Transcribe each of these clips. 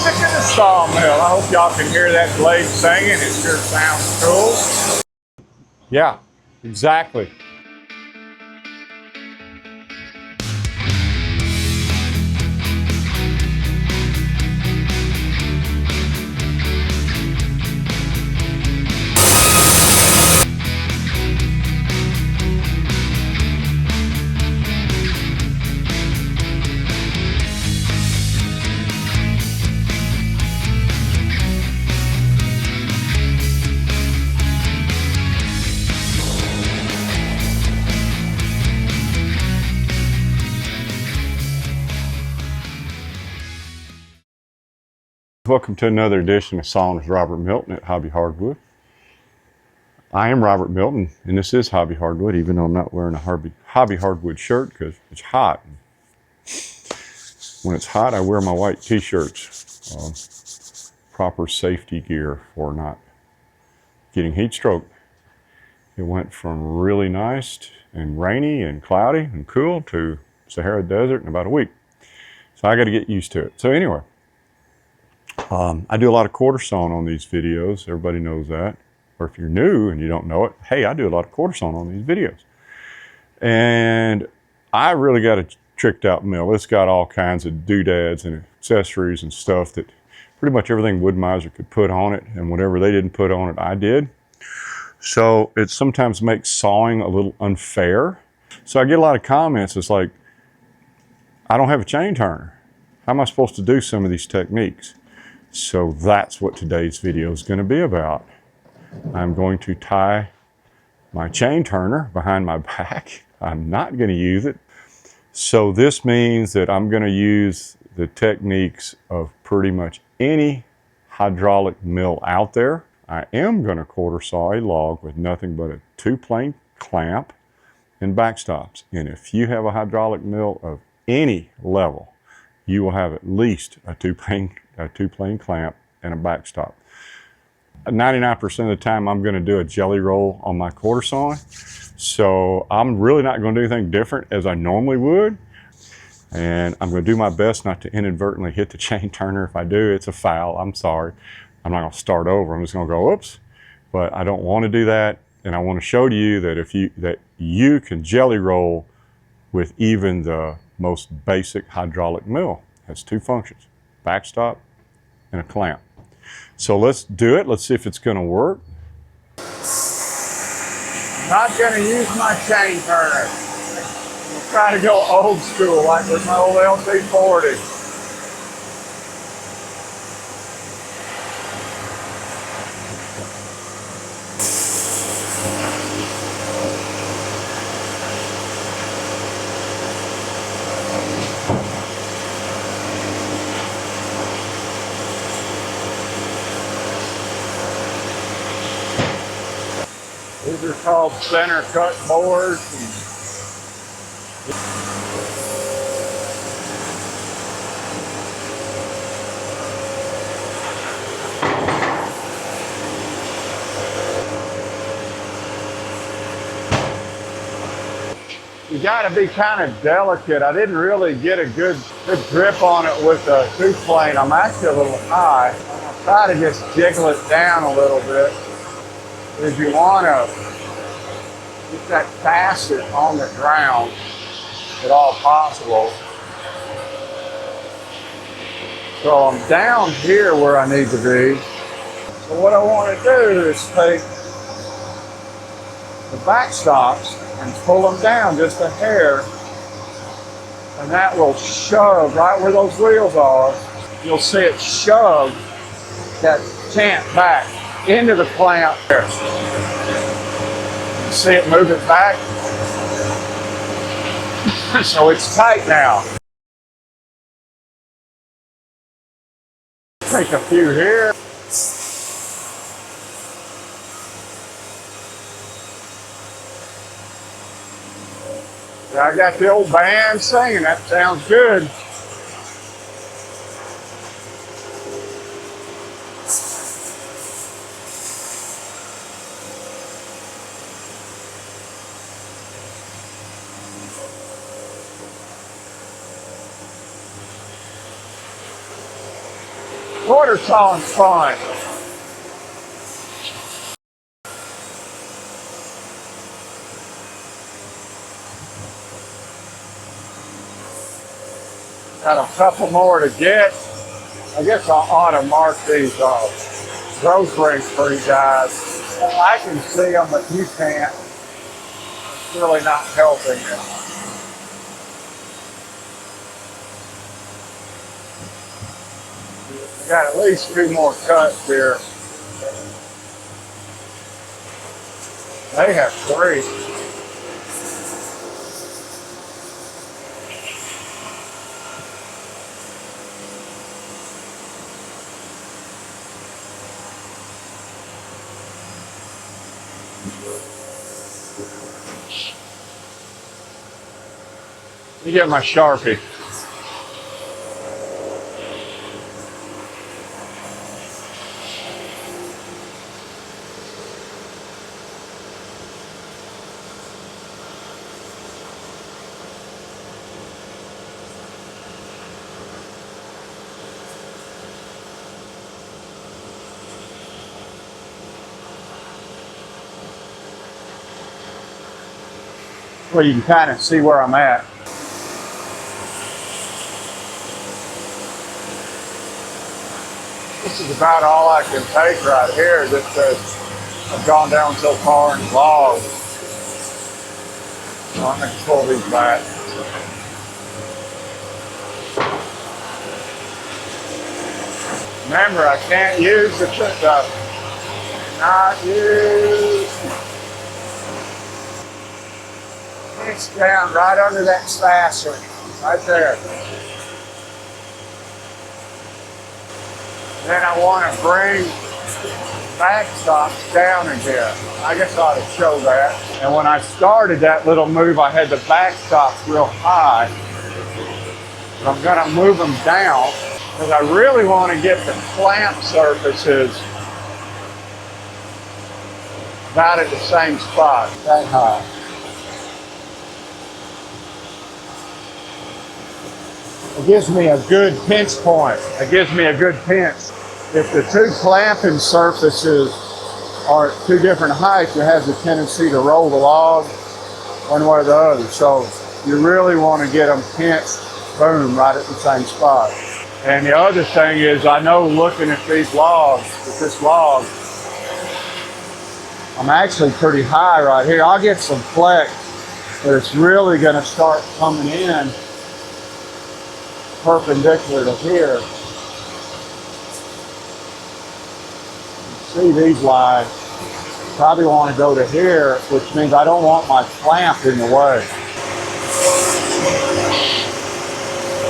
music in the sawmill. I hope y'all can hear that blade singing. It sure sounds cool. Yeah, exactly. Welcome to another edition of Sawing with Robert Milton at Hobby Hardwood. I am Robert Milton, and this is Hobby Hardwood, even though I'm not wearing a Hobby Hardwood shirt because it's hot. When it's hot, I wear my white t-shirts. Proper safety gear for not getting heat stroke. It went from really nice and rainy and cloudy and cool to Sahara Desert in about a week. So I got to get used to it. So anyway. I do a lot of quarter sawing on these videos. Everybody knows that. Or if you're new and you don't know it, hey, I do a lot of quarter sawing on these videos. And I really got a tricked out mill. It's got all kinds of doodads and accessories and stuff that pretty much everything Wood-Mizer could put on it, and whatever they didn't put on it, I did. So it sometimes makes sawing a little unfair. So I get a lot of comments. It's like, I don't have a chain turner. How am I supposed to do some of these techniques? So that's what today's video is going to be about. I'm going to tie my chain turner behind my back. I'm not going to use it. So this means that I'm going to use the techniques of pretty much any hydraulic mill out there. I am going to quarter saw a log with nothing but a two-plane clamp and backstops. And if you have a hydraulic mill of any level, you will have at least a two-plane clamp and a backstop. 99% of the time I'm going to do a jelly roll on my quarter sawing. So I'm really not going to do anything different as I normally would. And I'm going to do my best not to inadvertently hit the chain turner. If I do, it's a foul. I'm sorry. I'm not going to start over. I'm just going to go, oops. But I don't want to do that. And I want to show to you that you can jelly roll with even the most basic hydraulic mill. It has two functions, backstop and a clamp. So let's do it. Let's see if it's going to work. Not going to use my chain turner. I'm trying to go old school like with my old LT40. These are called center cut boards. You got to be kind of delicate. I didn't really get a good grip on it with a two-plane. I'm actually a little high. I'm going to try to just jiggle it down a little bit. If you want to get that facet on the ground at all possible. So I'm down here where I need to be. So what I want to do is take the backstops and pull them down just a hair, and that will shove right where those wheels are. You'll see it shove that cant back into the clamp. See it move it back? So it's tight now. Take a few here. I got the old band singing. That sounds good. Quarter sawing's fun. Got a couple more to get. I guess I ought to mark these growth rates for you guys. I can see them, but you can't. It's really not helping you. We got at least 2 more cuts here. They have 3. Let me get my Sharpie. Well, you can kind of see where I'm at. This is about all I can take right here, just because I've gone down so far in logs. So I'm going to pull these back. Remember, I can't use the trick up. Not use. It's down right under that sasser, right there. Then I want to bring backstops down again. I guess I ought to show that. And when I started that little move, I had the backstops real high. But I'm going to move them down because I really want to get the clamp surfaces about at the same spot, that high. It gives me a good pinch point. It gives me a good pinch. If the 2 clamping surfaces are at 2 different heights, it has a tendency to roll the log one way or the other. So you really want to get them pinched, boom, right at the same spot. And the other thing is, I know looking at these logs, with this log, I'm actually pretty high right here. I'll get some flex, but it's really going to start coming in perpendicular to here. See these lines? Probably want to go to here, which means I don't want my clamp in the way.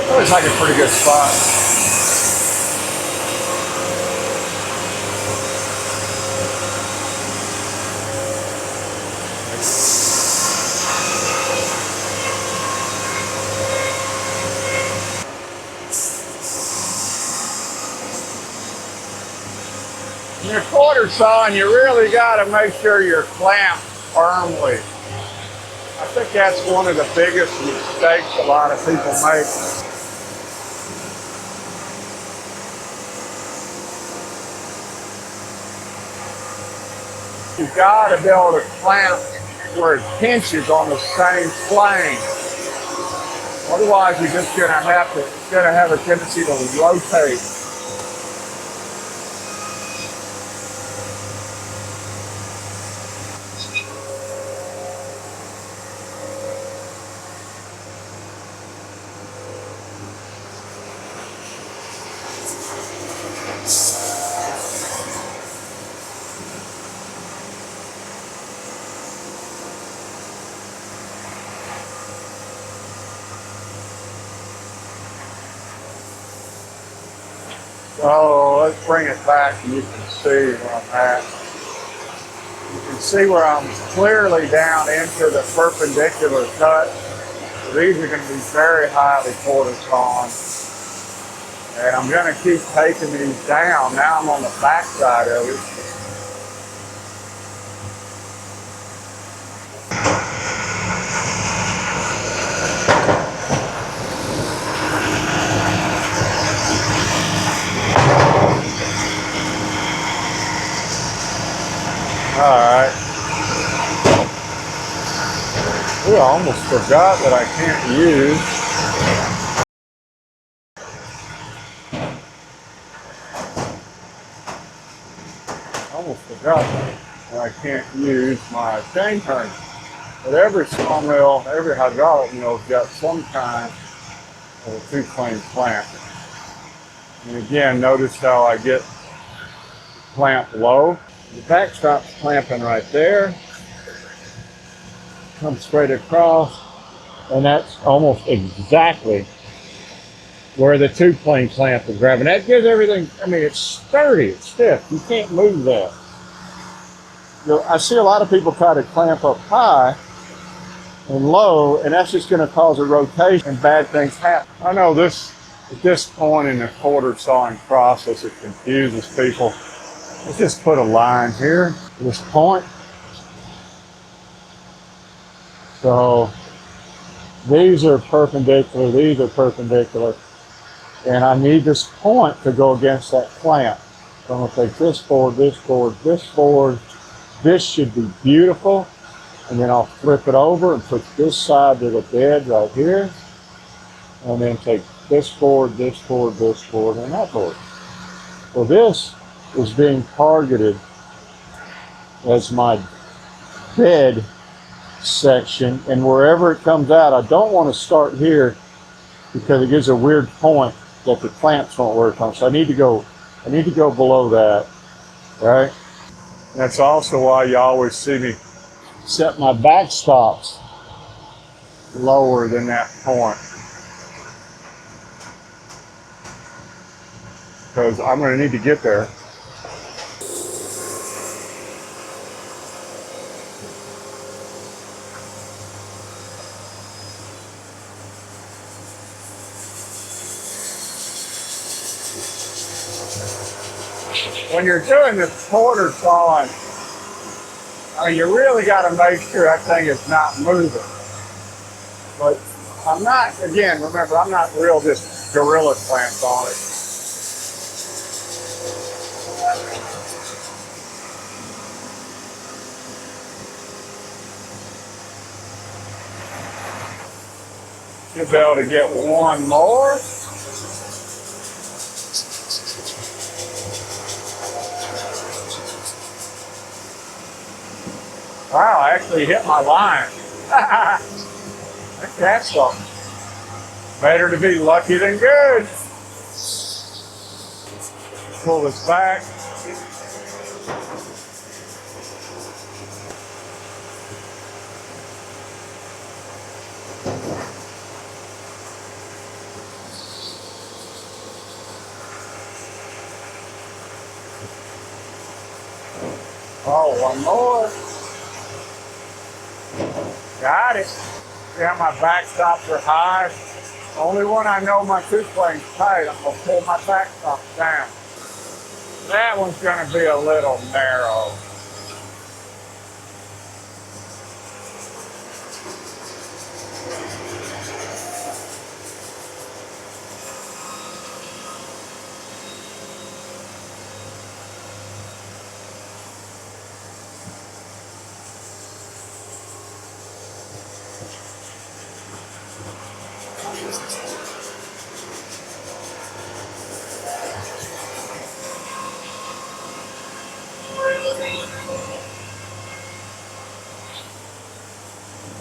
That looks like a pretty good spot. When you're quarter sawing, you really got to make sure you're clamped firmly. I think that's one of the biggest mistakes a lot of people make. You've got to be able to clamp where it pinches on the same plane. Otherwise, you're just going to have a tendency to rotate. So let's bring it back and you can see where I'm at. You can see where I'm clearly down into the perpendicular cut. So these are going to be very highly quarter sawn. And I'm going to keep taking these down. Now I'm on the back side of it. almost forgot that I can't use. Almost forgot that I can't use my chain turner. But every sawmill, every hydraulic mill has got some kind of a two-plane clamp. And again, notice how I get clamp low. The backstop's clamping right there. Come straight across, and that's almost exactly where the two-plane clamp is grabbing. That gives everything, I mean, it's sturdy, it's stiff. You can't move that. I see a lot of people try to clamp up high and low, and that's just going to cause a rotation and bad things happen. I know this, at this point in the quarter sawing process, it confuses people. Let's just put a line here, this point. So these are perpendicular, these are perpendicular, and I need this point to go against that clamp. So I'm going to take this forward, this forward, this forward. This should be beautiful, and then I'll flip it over and put this side to the bed right here, and then take this forward, this forward, this forward, and that forward. So this is being targeted as my bed section, and wherever it comes out, I don't want to start here because it gives a weird point that the clamps won't work on. So I need to go below that, right? That's also why you always see me set my backstops lower than that point, because I'm going to need to get there. When you're doing this quarter sawing, I mean, you really got to make sure that thing is not moving. But I'm not, again, remember, I'm not real just gorilla clamp on it. You'll be able to get one more. Wow, I actually hit my line. That's something. Better to be lucky than good. Pull this back. Oh, one more. Got it. See how my backstops are high? Only when I know my two-plane's tight, I'm going to pull my backstop down. That one's going to be a little narrow.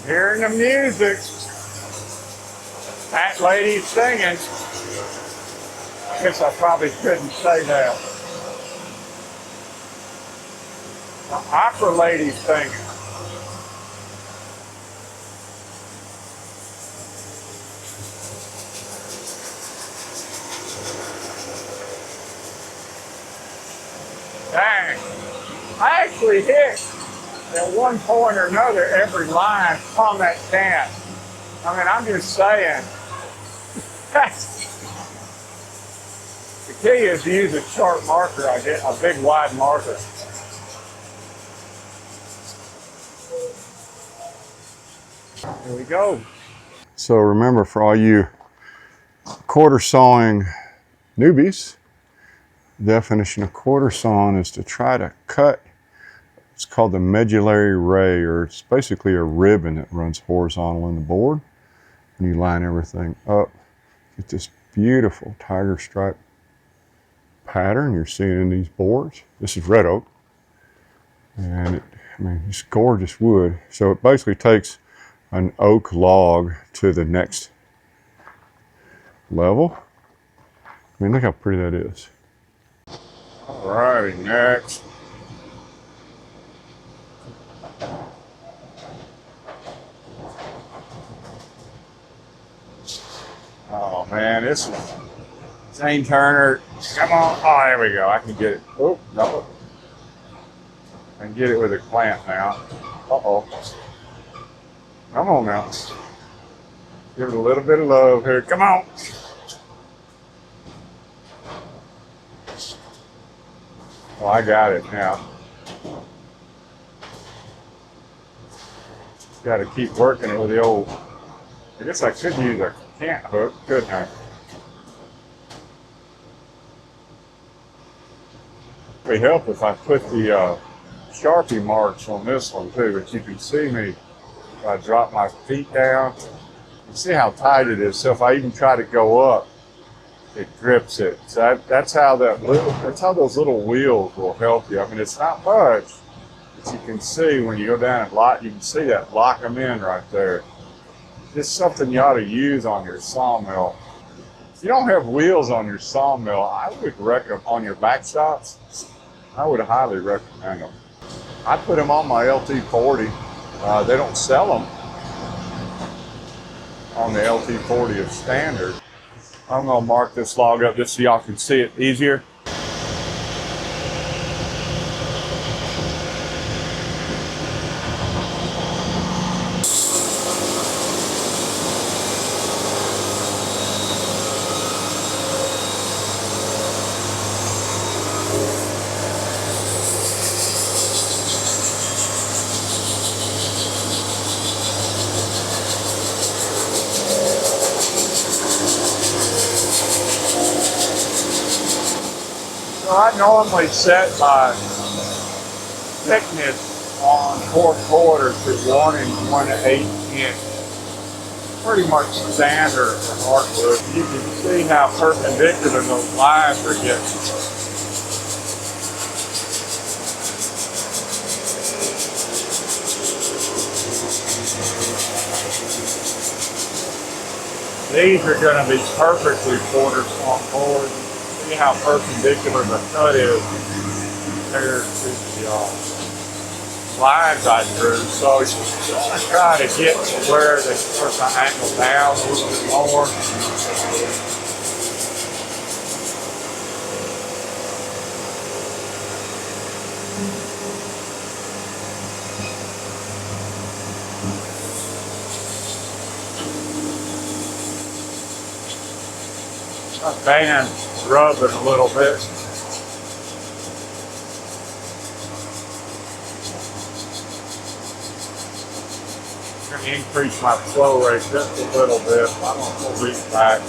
Hearing the music, that lady's singing. I guess I probably shouldn't say that. The opera lady's singing. Dang, I actually hit at one point or another every line on that can. I mean, I'm just saying. The key is to use a sharp marker. I get a big wide marker. Here we go. So remember, for all you quarter sawing newbies, the definition of quarter sawing is to try to cut It's called the medullary ray, or it's basically a ribbon that runs horizontal in the board. And you line everything up, get this beautiful tiger stripe pattern you're seeing in these boards. This is red oak, and it's gorgeous wood. So it basically takes an oak log to the next level. I mean, look how pretty that is. All righty, next. Oh man, this is Zane Turner. Come on. Oh, there we go. I can get it. Oh, no. I can get it with a clamp now. Uh-oh. Come on now. Give it a little bit of love here. Come on. Oh, I got it now. Got to keep working it with the old. I guess I could use a cant hook, couldn't I? It'd be helpful if I put the Sharpie marks on this one too, but you can see me if I drop my feet down. You see how tight it is. So if I even try to go up, it grips it. So that's how those little wheels will help you. I mean, it's not much, but you can see when you go down and lock, you can see that lock them in right there. Just something you ought to use on your sawmill. If you don't have wheels on your sawmill, I would recommend on your backstops. I would highly recommend them. I put them on my LT40. They don't sell them on the LT40 of standard. I'm gonna mark this log up just so y'all can see it easier. I normally set my thickness on 4/4 to 1 1/8 inch. Pretty much standard for hardwood. You can see how perpendicular those lines are getting. These are going to be perfectly quarter saw board. See how perpendicular the cut is compared to the lines I drew. So you want to try to get to where they start to angle down a little bit more. My band rubbing a little bit. I'm going to increase my flow rate just a little bit. I'm going to reach back.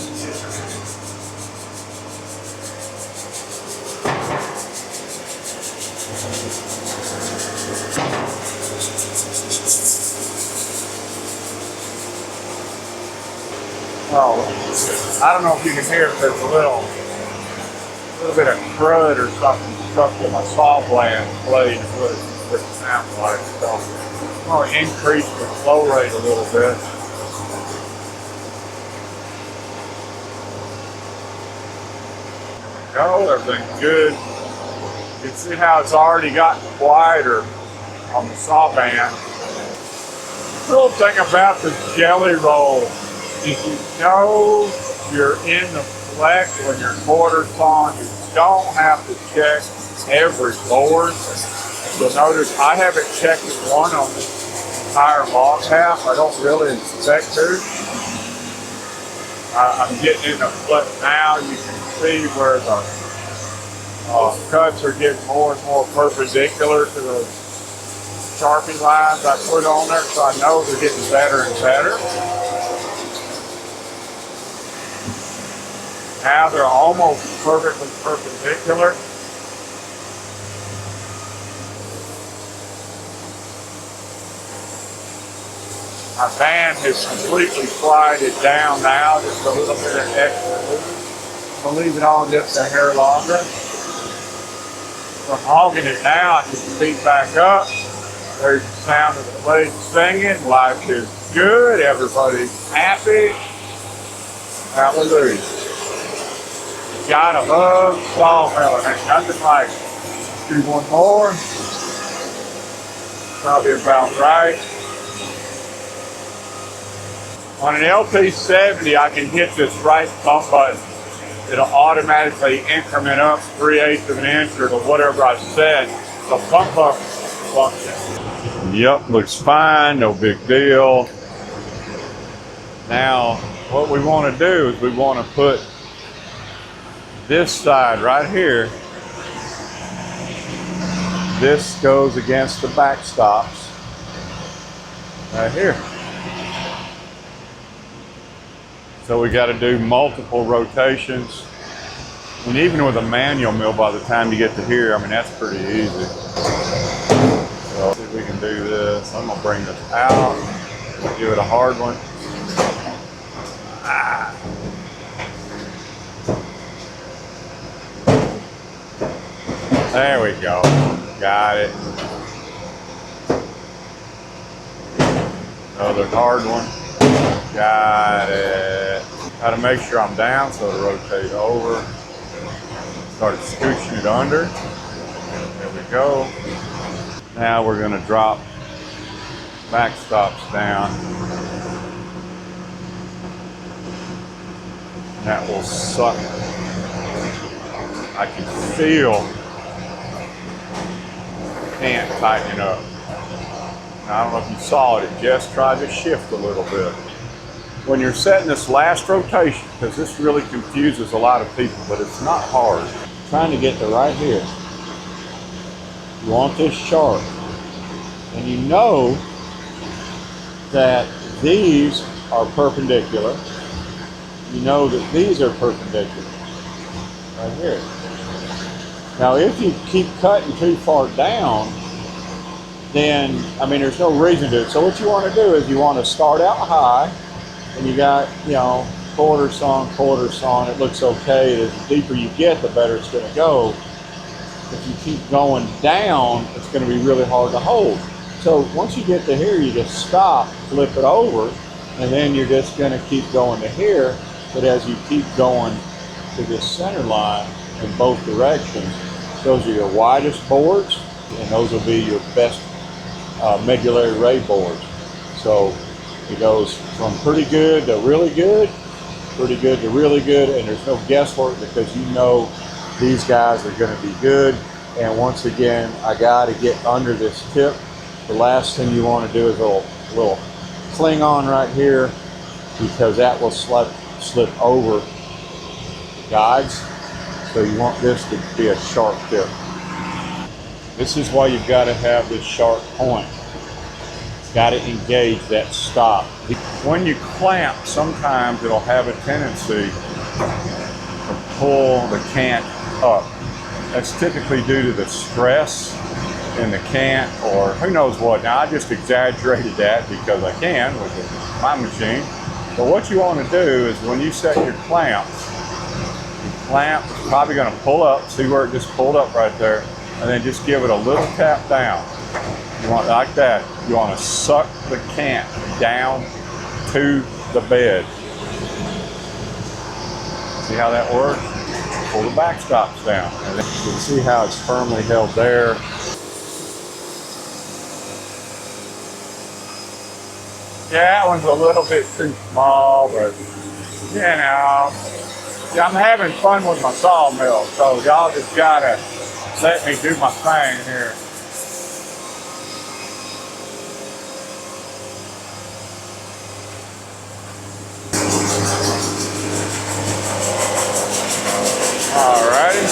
Oh, I don't know if you can hear it, there's a little bit of crud or something stuck to my saw blade is what it sounds like. So I'm going to increase the flow rate a little bit. There we go, everything's good. You can see how it's already gotten wider on the saw band. The cool thing about the jelly roll, if you know you're in the flex when you're quarter sawing, you don't have to check every board. You'll notice I haven't checked one on this entire log half. I don't really expect to. I'm getting in the flex now. You can see where the cuts are getting more and more perpendicular to the Sharpie lines I put on there, so I know they're getting better and better. Now they're almost perfectly perpendicular. My van has completely slided down now, just a little bit of extra loose. I'll leave it on just a hair longer. From hogging it now, I can speed back up. There's the sound of the blades singing. Life is good. Everybody's happy. Hallelujah. You gotta love Sawmill. There's nothing like it. Do one more. Probably about right. On an LT70, I can hit this right bump button. It'll automatically increment up 3/8 of an inch or to whatever I set. The bump up function. Yep, looks fine, no big deal. Now, what we want to do is we want to put this side right here. This goes against the backstops right here. So we got to do multiple rotations. And even with a manual mill, by the time you get to here, I mean, that's pretty easy. So let's see if we can do this. I'm gonna bring this out, give it a hard one. Ah. There we go. Got it. Another hard one. Got it. Got to make sure I'm down so it'll rotate over. Start scooching it under. There we go. Now we're going to drop backstops down. That will suck. I can feel hand tightening up. Now, I don't know if you saw it, it just tried to shift a little bit. When you're setting this last rotation, because this really confuses a lot of people, but it's not hard. Trying to get to right here. You want this sharp. And you know that these are perpendicular. You know that these are perpendicular. Right here. Now, if you keep cutting too far down, then, I mean, there's no reason to. So what you want to do is you want to start out high, and you got, you know, quarter sawn. It looks okay. The deeper you get, the better it's going to go. If you keep going down, it's going to be really hard to hold. So once you get to here, you just stop, flip it over, and then you're just going to keep going to here. But as you keep going to this center line in both directions, those are your widest boards, and those will be your best medullary ray boards. So it goes from pretty good to really good, pretty good to really good, and there's no guesswork because you know these guys are going to be good. And once again, I got to get under this tip. The last thing you want to do is a little cling on right here, because that will slip over the guides. So you want this to be a sharp tip. This is why you've got to have this sharp point. Got to engage that stop. When you clamp, sometimes it'll have a tendency to pull the cant up. That's typically due to the stress in the cant, or who knows what. Now, I just exaggerated that because I can with my machine. But what you want to do is when you set your clamps, the clamp is probably going to pull up. See where it just pulled up right there? And then just give it a little tap down. You want like that. You want to suck the cant down to the bed. See how that works? Pull the backstops down. And then you can see how it's firmly held there. Yeah, that one's a little bit too small, but you know, I'm having fun with my sawmill, so y'all just gotta let me do my thing here. Alrighty.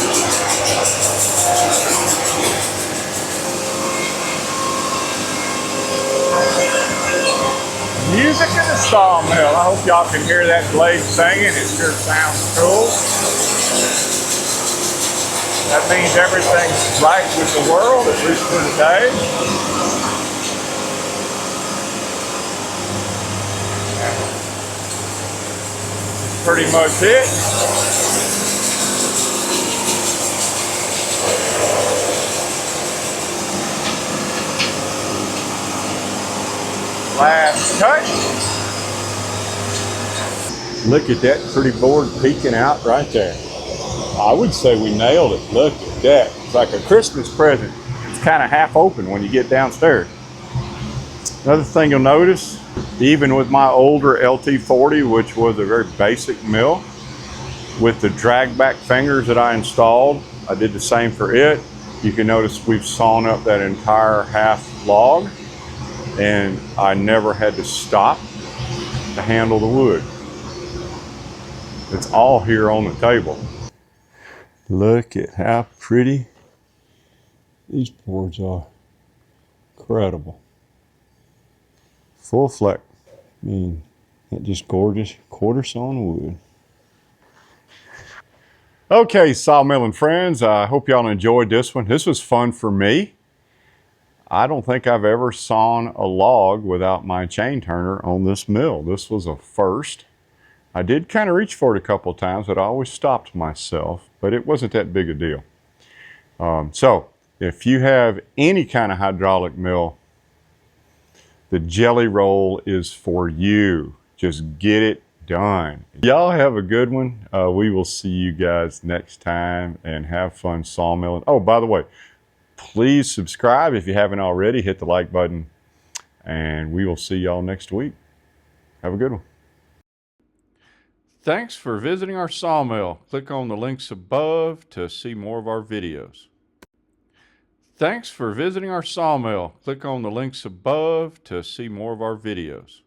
Music in the sawmill. I hope y'all can hear that blade singing. It sure sounds cool. That means everything's right with the world, at least for today. Pretty much it. Last cut. Look at that pretty board peeking out right there. I would say we nailed it. Look at that. It's like a Christmas present. It's kind of half open when you get downstairs. Another thing you'll notice, even with my older LT40, which was a very basic mill, with the drag back fingers that I installed, I did the same for it. You can notice we've sawn up that entire half log, and I never had to stop to handle the wood. It's all here on the table. Look at how pretty these boards are. Incredible. Full fleck. I mean, that just gorgeous quarter sawn wood. Okay, Sawmill and friends, I hope y'all enjoyed this one. This was fun for me. I don't think I've ever sawn a log without my chain turner on this mill. This was a first. I did kind of reach for it a couple of times, but I always stopped myself, but it wasn't that big a deal. So if you have any kind of hydraulic mill, the jelly roll is for you. Just get it done. Y'all have a good one. We will see you guys next time, and have fun sawmilling. Oh, by the way, please subscribe if you haven't already. Hit the like button, and we will see y'all next week. Have a good one. Thanks for visiting our sawmill. Click on the links above to see more of our videos. Thanks for visiting our sawmill. Click on the links above to see more of our videos.